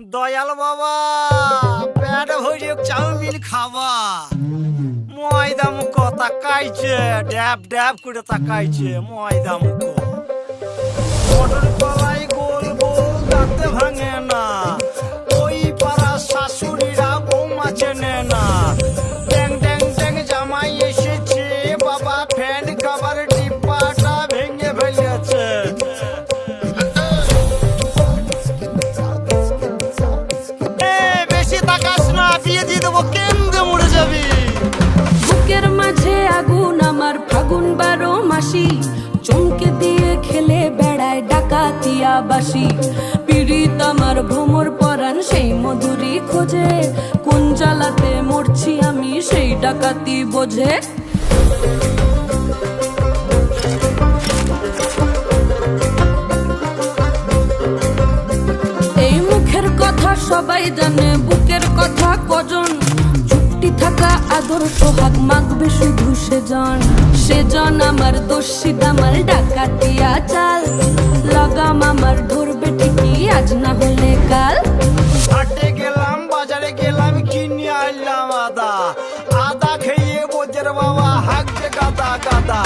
দয়াল বাবা পেট ভরে চাউমিন খাবা ময়দা মুখ তাকাইছে ড্যাব ড্যাব করে তাকাইছে ময়দা মুখ মটর কলাই গোল গোল দাঁতে ভাঙে না ওই পাড়া শাশুড়িরা বৌমা চেনে না ড্যাং ড্যাং ড্যাং জামাই এসেছে বাবা ফ্যান খাবার ডিব্বাটা ভেঙে ফেলেছে বেশি তাকাস না বিয়ে দিয়ে দেবো কেন্দ্রে মরে যাবি বুকের মাঝে আগুন আমার ফাগুন 12 মাসি চমকে দিয়ে খেলে বেড়ায় ডাকাতিয়া বাসি পীড়িত আমার ভ্রমর পরাণ সেই মধুরী খোঁজে কোন জ্বালাতে মরছি আমি সেই ডাকাতি বোঝে এই মুখের কথা সবাই জানে বুকের কথা কজন চুপটি থাকা আদর সোহাগ মাগবে শুধু সেজন আমার দোষী আমার ডাকাতিয়া চাল লাগাম আমার ধরবে ঠিকই আজ না হলে কাল হাটে গেলাম বাজারে গেলাম কিনে আনলাম আদা আদা খেয়ে বোঝের বাবা হাঁকছে গাদা গাদা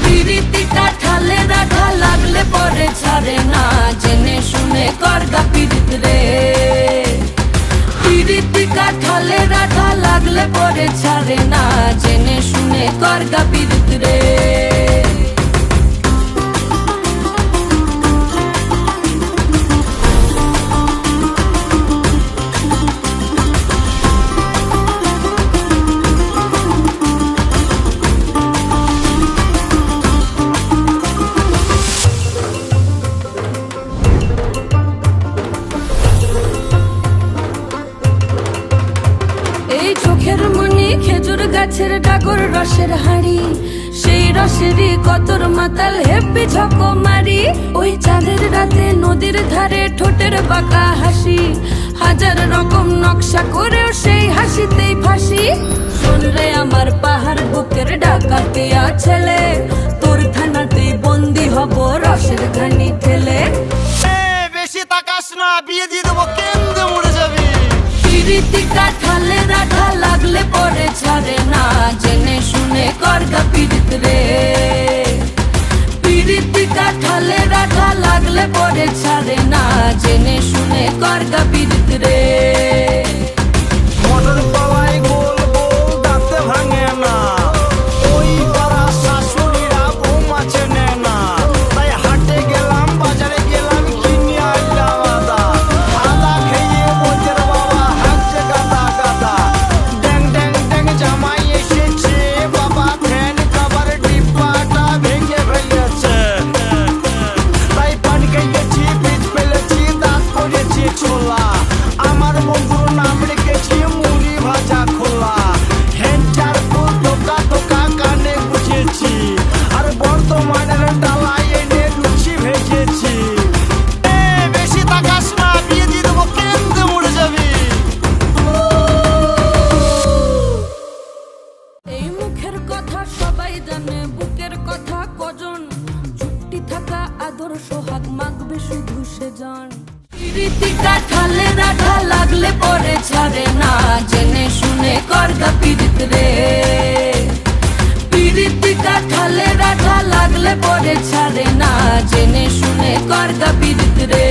পিরিতিটা ঠালে রাখা লাগলে পরে ছাড়ে না জেনে শুনে করগা পিরিত রে পিরিতিটা ঠালে রাখা লাগলে পরে ছাড়ে না জেনে শুনে করগা পিরিত রে চোখের মনি খেজুর গাছের ডাগর রসের হাড়ি সেই রসেরই কতর মাতাল হেব্বি ঝকো মারি ওই চাঁদের রাতে নদীর ধারে ঠোঁটের বাঁকা হাসি হাজার রকম নকশা করেও সেই হাসিতেই ফাঁসি শোন রে আমার পাহাড় বুকের ডাকাতিয়া ছেলে তোর থানাতেই বন্দি হব রসের ঘানি ঠেলে বেশি তাকাস না বিয়ে দিয়ে দেবো কেন্দ্রে মরে যাবি পিরিতিটা ঠালে রাখা লাগলে পরে ছাড়ে না জেনে শুনে করগা পিরিত রে পিরিতিটা ঠালে রাখা লাগলে পরে ছাড়ে না জেনে শুনে করগা পিরিত রে মটর কলাই গোল গোল দাঁতে ভাঙে না ওই পাড়া শাশুড়িরা বৌমা চেনে না তাই হাটে গেলাম বাজারে গেলাম কিনে আনলাম আদা আদা খেয়ে বোঝের বাবা হাঁকছে গাদা গাদা ড্যাং ড্যাং ড্যাং জামাই এসেছে বাবা ফ্যান খাবার ডিব্বাটা ভেঙে ফেলেছে তাই পান খেয়েছি বীজ ফেলেছি দাঁত করেছি ছোলা আমার বন্ধুর নাম রেখেছি মুড়ি ভাজা খোলা হেন্টার ফুল ধোকা ধোকা কানে গুছেছি আর বর্তমানের ডালায় এনে লুচি ভেজেছি বেশি তাকাস না বিয়ে দিয়ে দেবো কেন্দ্রে মরে যাবি এই মুখের কথা সবাই জানে বুকের কথা কজন চুপটি থাকা আদর সোহাগ মাগবে শুধু সেজন পিরিতিটা ঠালে রাখা লাগলে পরে ছাড়ে না জেনে শুনে করগা পিরিত রে পিরিতিটা ঠালে রাখা লাগলে পরে ছাড়ে না জেনে শুনে করগা পিরিত রে